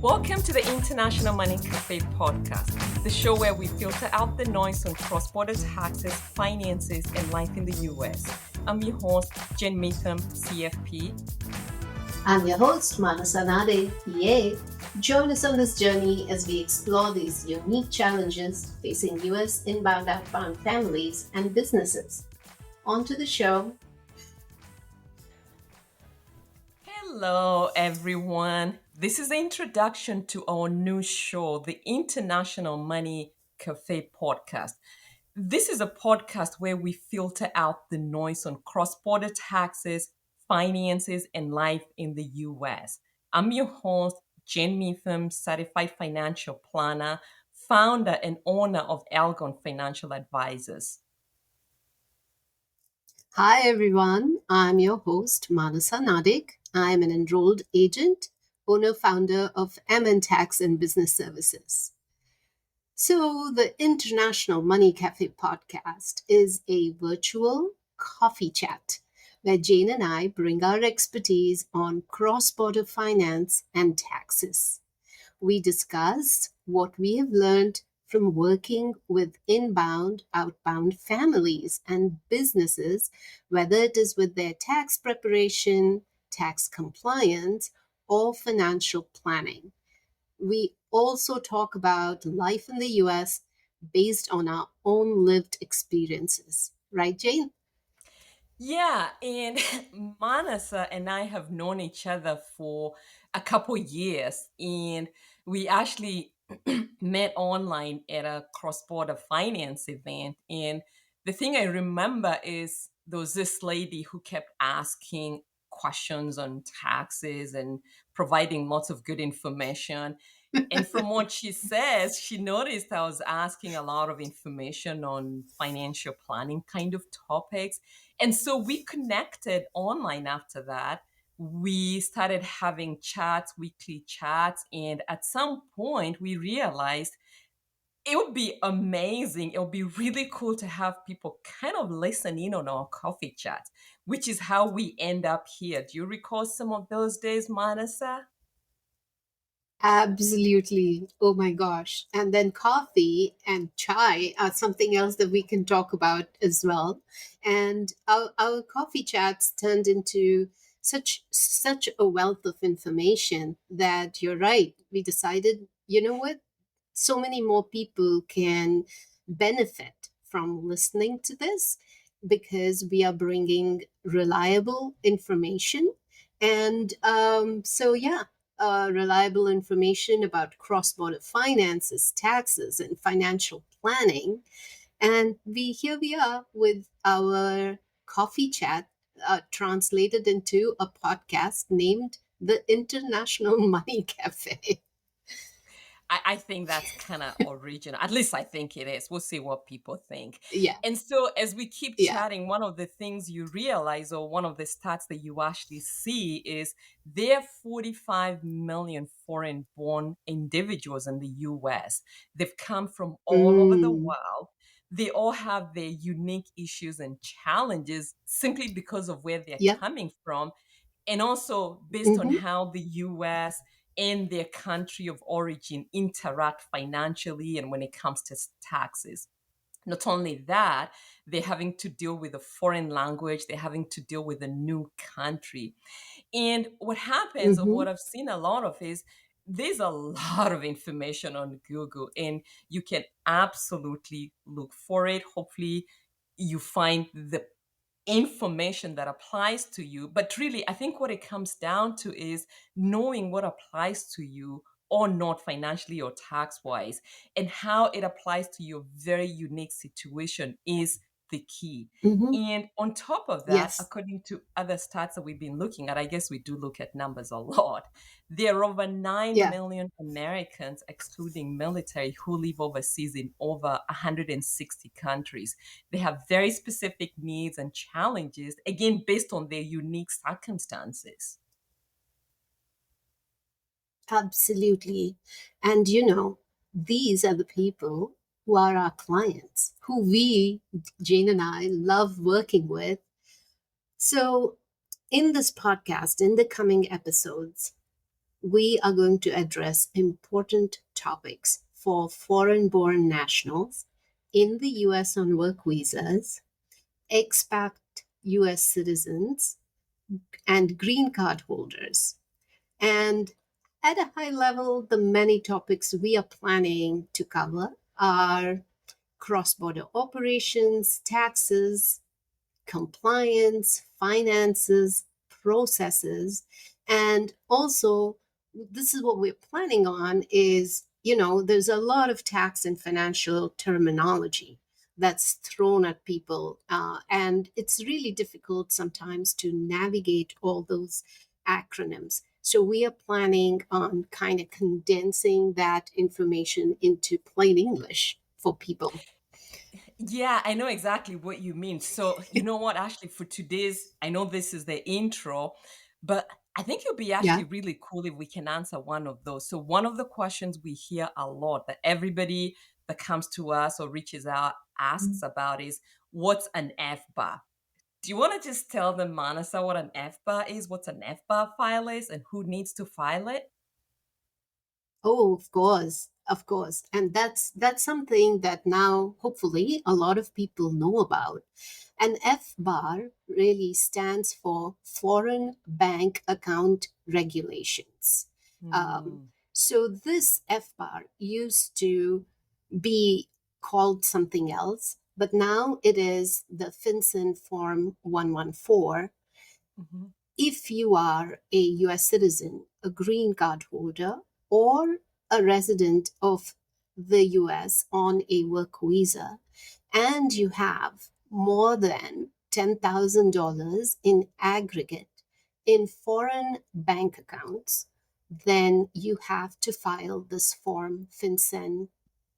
Welcome to the International Money Café Podcast, the show where we filter out the noise on cross-border taxes, finances, and life in the US. I'm your host, Jane Mepham, CFP. I'm your host, Manasa Nadig, PA. Join us on this journey as we explore these unique challenges facing US inbound-outbound families and businesses. On to the show. Hello, everyone. This is the introduction to our new show, the International Money Café Podcast. This is a podcast where we filter out the noise on cross-border taxes, finances, and life in the US. I'm your host, Jane Mepham, certified financial planner, founder and owner of Algon Financial Advisors. Hi, everyone. I'm your host, Manasa Nadig. I'm an enrolled agent, owner-founder of MN Tax and Business Services. So, the International Money Café Podcast is a virtual coffee chat where Jane and I bring our expertise on cross-border finance and taxes. We discuss what we have learned from working with inbound, outbound families and businesses, whether it is with their tax preparation, tax compliance, or financial planning. We also talk about life in the US based on our own lived experiences. Right, Jane? Yeah, and Manasa and I have known each other for a couple years, and we actually met online at a cross-border finance event. And the thing I remember is there was this lady who kept asking questions on taxes and providing lots of good information. And from what she says, she noticed I was asking a lot of information on financial planning kind of topics. And so we connected online after that. We started having chats, weekly chats. And at some point, we realized it would be amazing. It would be really cool to have people kind of listen in on our coffee chat, which is how we end up here. Do you recall some of those days, Manasa? Absolutely. Oh my gosh. And then coffee and chai are something else that we can talk about as well. And our coffee chats turned into such a wealth of information that you're right. We decided, you know what? So many more people can benefit from listening to this because we are bringing reliable information. And yeah, reliable information about cross border finances, taxes, and financial planning. And here we are with our coffee chat translated into a podcast named the International Money Cafe. I think that's kind of original. At least I think it is. We'll see what people think. Yeah, And so, as we keep yeah. chatting, one of the things you realize, or one of the stats that you actually see, is there are 45 million foreign born individuals in the US. They've come from all over the Mm, world. They all have their unique issues and challenges simply because of where they're yeah. coming from, and also based on Mm-hmm. how the US and their country of origin interact financially and when it comes to taxes. Not only that, they're having to deal with a foreign language, they're having to deal with a new country. And what happens, or Mm-hmm. what I've seen a lot of, is there's a lot of information on Google, and you can absolutely look for it. Hopefully, you find the information that applies to you. But really, I think what it comes down to is knowing what applies to you or not, financially or tax wise, and how it applies to your very unique situation is the key. Mm-hmm. And on top of that, Yes. according to other stats that we've been looking at, I guess we do look at numbers a lot. There are over 9 Yeah. million Americans, excluding military, who live overseas in over 160 countries. They have very specific needs and challenges, again, based on their unique circumstances. Absolutely. And these are the people who are our clients, who Jane and I, love working with. So, in this podcast, in the coming episodes, we are going to address important topics for foreign born nationals in the US on work visas, expat US citizens, and green card holders. And at a high level, the many topics we are planning to cover are cross border operations, taxes, compliance, finances, processes, and also this is what we're planning on is, there's a lot of tax and financial terminology that's thrown at people, and it's really difficult sometimes to navigate all those acronyms. So we are planning on kind of condensing that information into plain English for people. Yeah, I know exactly what you mean. So, you know what, Ashley, for today's, I know this is the intro, but I think it'll be Yeah. actually really cool if we can answer one of those. So, one of the questions we hear a lot that everybody that comes to us or reaches out asks about is what's an FBAR? Do you want to just tell them, Manasa, what an FBAR is, what's an FBAR file is, and who needs to file it? Oh, of course, and that's something that now hopefully a lot of people know about. And FBAR really stands for Foreign Bank Account Regulations. Um, Hmm. so this FBAR used to be called something else, but now it is the FinCEN Form 114 Mhm. if you are a US citizen, a green card holder, or a resident of the US on a work visa, and you have more than $10,000 in aggregate in foreign bank accounts, then you have to file this form FinCEN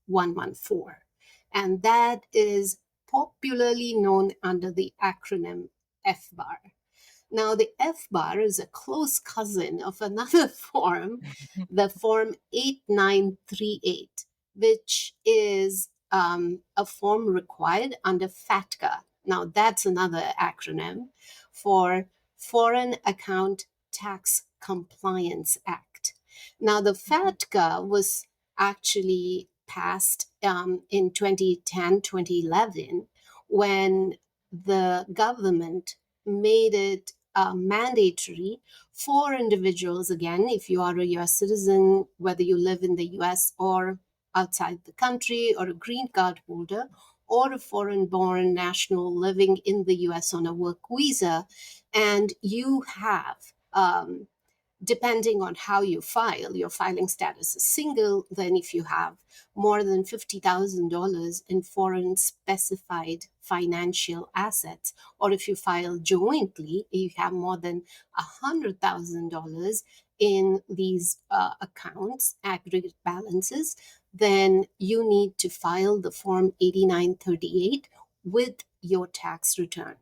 114. And that is popularly known under the acronym FBAR. Now, the F bar is a close cousin of another form, the form 8938, which is a form required under FATCA. Now, that's another acronym for Foreign Account Tax Compliance Act. Now, the Mhm. FATCA was actually passed in 2010, 2011, when the government made it mandatory for individuals, again, if you are a US citizen, whether you live in the US or outside the country, or a green card holder, or a foreign born national living in the US on a work visa, and you have depending on how you file, your filing status is single, then if you have more than $50,000 in foreign specified financial assets, or if you file jointly, you have more than $100,000 in these accounts, aggregate balances, then you need to file the Form 8938 with your tax return.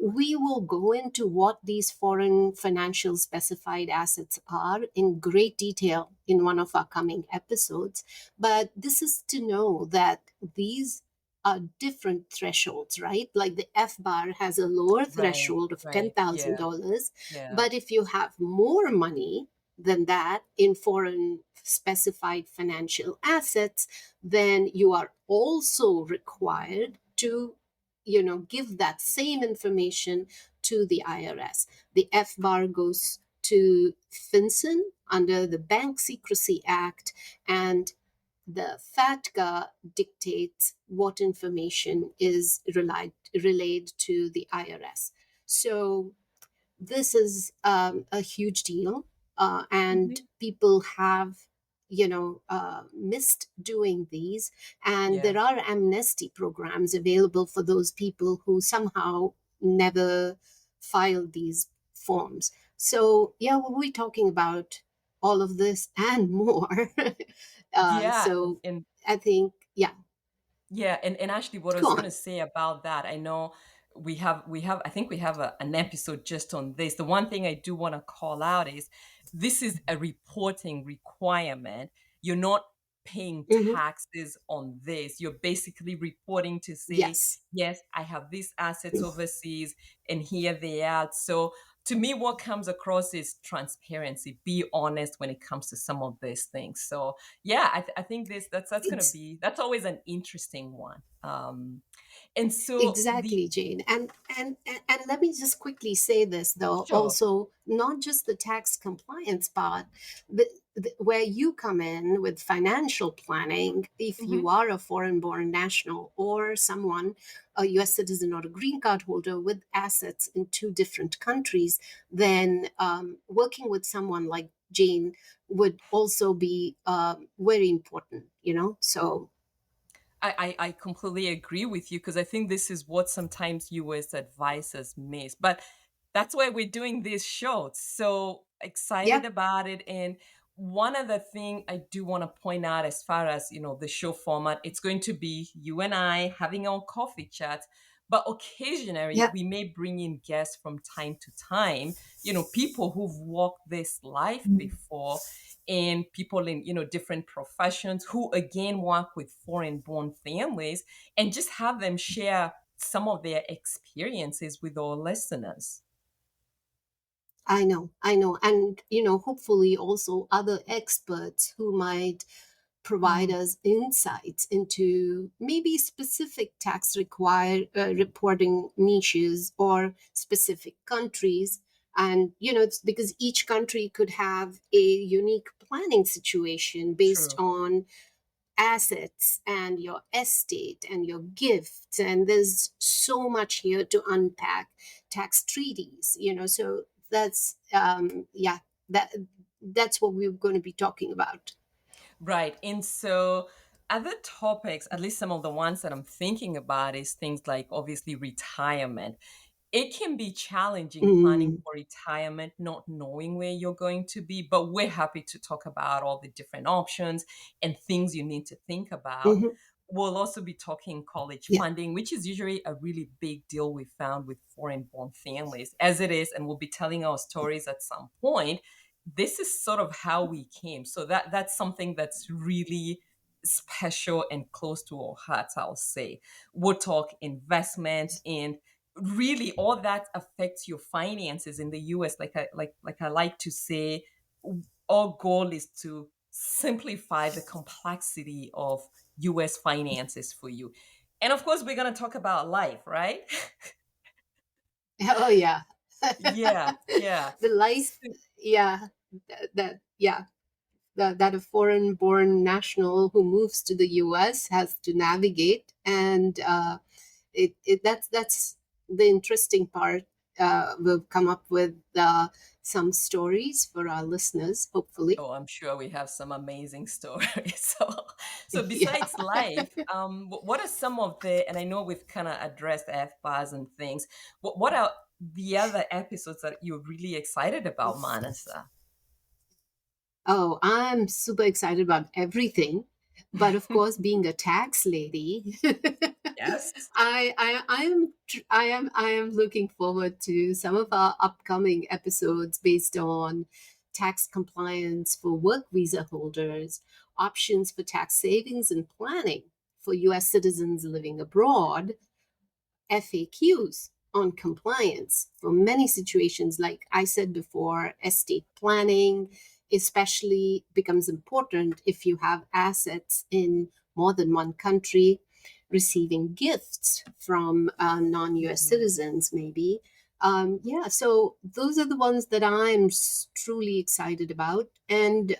We will go into what these foreign financial specified assets are in great detail in one of our coming episodes. But this is to know that these are different thresholds, right? Like the F bar has a lower Right, threshold of right. Yeah, $10,000. yeah. But if you have more money than that in foreign specified financial assets, then you are also required to give that same information to the IRS. The F bar goes to FinCEN under the Bank Secrecy Act, and the FATCA dictates what information is relayed to the IRS. So this is a huge deal, and Mhm. people have missed doing these, and Yeah. there are amnesty programs available for those people who somehow never filed these forms. So yeah, we'll be talking about all of this and more. Yeah, So and I think, yeah, yeah, and actually, what I go was on. gonna say about that, I know we have, I think we have an episode just on this. The one thing I do want to call out is this is a reporting requirement. You're not paying Hmm. taxes on this. You're basically reporting to say, Yes. yes, I have these assets overseas, and here they are. So to me, what comes across is transparency. Be honest when it comes to some of these things. So yeah, I think that's gonna Ex- be that's always an interesting one. And so the Exactly, Jane. And let me just quickly say this though, sure. also not just the tax compliance part, but where you come in with financial planning, if you Mhm. are a foreign born national or someone, a US citizen or a green card holder with assets in two different countries, then working with someone like Jane would also be very important, you know? So, I completely agree with you because I think this is what sometimes US advisors miss. But that's why we're doing this show. So excited yeah. about it. And one other thing I do want to point out as far as, the show format, it's going to be you and I having our coffee chat. But occasionally Yeah. we may bring in guests from time to time, people who've walked this life before and people in different professions who again work with foreign born families and just have them share some of their experiences with our listeners. I know. And, hopefully also other experts who might provide Mhm. us insights into maybe specific tax reporting niches or specific countries. And, it's because each country could have a unique planning situation based True. on assets and your estate and your gifts, and there's so much here to unpack. Tax treaties, so that's yeah, that's what we're going to be talking about. Right. And so other topics, at least some of the ones that I'm thinking about, is things like obviously retirement. It can be challenging planning Mm, for retirement, not knowing where you're going to be, but we're happy to talk about all the different options and things you need to think about. mhm. We'll also be talking college Yeah. funding, which is usually a really big deal we found with foreign born families, as it is, and we'll be telling our stories at some point. This is sort of how we came. So that's something that's really special and close to our hearts, I'll say. We'll talk investments and really all that affects your finances in the US. Like I like to say, our goal is to simplify the complexity of US finances for you. And of course, we're going to talk about life, right? Oh yeah. Yeah, yeah. The life, So- yeah, that yeah, that a foreign born national who moves to the US has to navigate. And that's the interesting part. We'll come up with some stories for our listeners, hopefully. Oh, I'm sure we have some amazing stories. So Yeah. besides life, what are some of the, and I know we've kind of addressed FBARs and things, what are the other episodes that you're really excited about, Manasa? Oh, I'm super excited about everything. But of course, being a tax lady, Yes. I am looking forward to some of our upcoming episodes based on tax compliance for work visa holders, options for tax savings and planning for US citizens living abroad, FAQs on compliance for many situations. Like I said before, estate planning especially becomes important if you have assets in more than one country, receiving gifts from non US Mhm. citizens, maybe. Yeah, so those are the ones that I'm truly excited about. And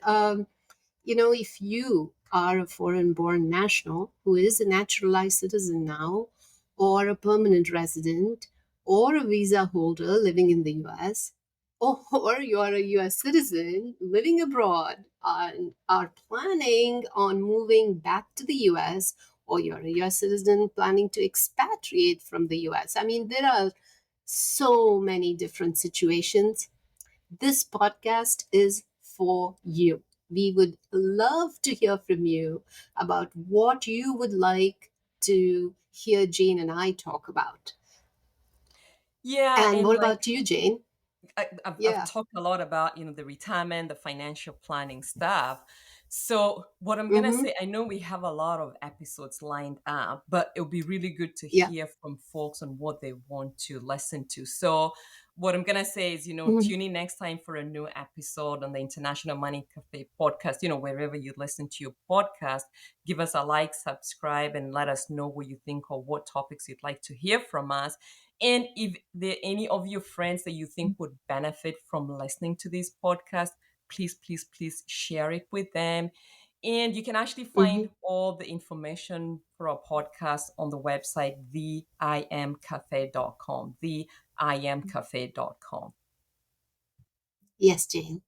if you are a foreign born national who is a naturalized citizen now, or a permanent resident, or a visa holder living in the US, or you are a US citizen living abroad and are planning on moving back to the US, or you're a US citizen planning to expatriate from the US. I mean, there are so many different situations. This podcast is for you. We would love to hear from you about what you would like to hear Jane and I talk about. Yeah, And and what like about you, Jane? I've Yeah. talked a lot about the retirement, the financial planning stuff. So what I'm gonna Mm-hmm. say, I know we have a lot of episodes lined up, but it'll be really good to Yeah. hear from folks on what they want to listen to. So what I'm going to say is, Mhm. tune in next time for a new episode on the International Money Café podcast. Wherever you listen to your podcast, give us a like, subscribe, and let us know what you think or what topics you'd like to hear from us. And if there are any of your friends that you think would benefit from listening to this podcast, please, please, please share it with them. And you can actually find Mhm. all the information for our podcast on the website, theimcafe.com, theimcafe.com. Yes, Jane.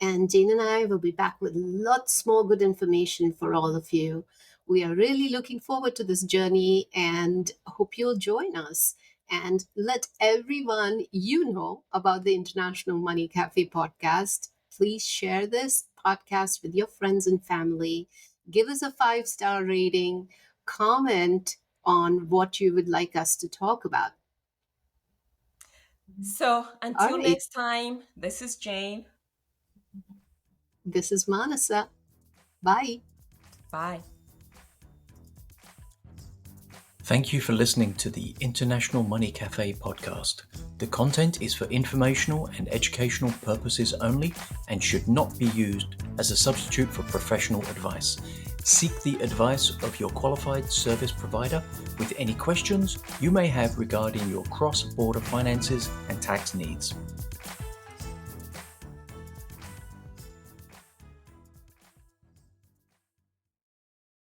And Jane and I will be back with lots more good information for all of you. We are really looking forward to this journey and hope you'll join us. And let everyone you know about the International Money Cafe podcast. Please share this podcast with your friends and family. Give us a 5-star rating. Comment on what you would like us to talk about. So All until right. next time, this is Jane. This is Manasa. Bye. Bye. Thank you for listening to the International Money Café podcast. The content is for informational and educational purposes only and should not be used as a substitute for professional advice. Seek the advice of your qualified service provider with any questions you may have regarding your cross-border finances and tax needs.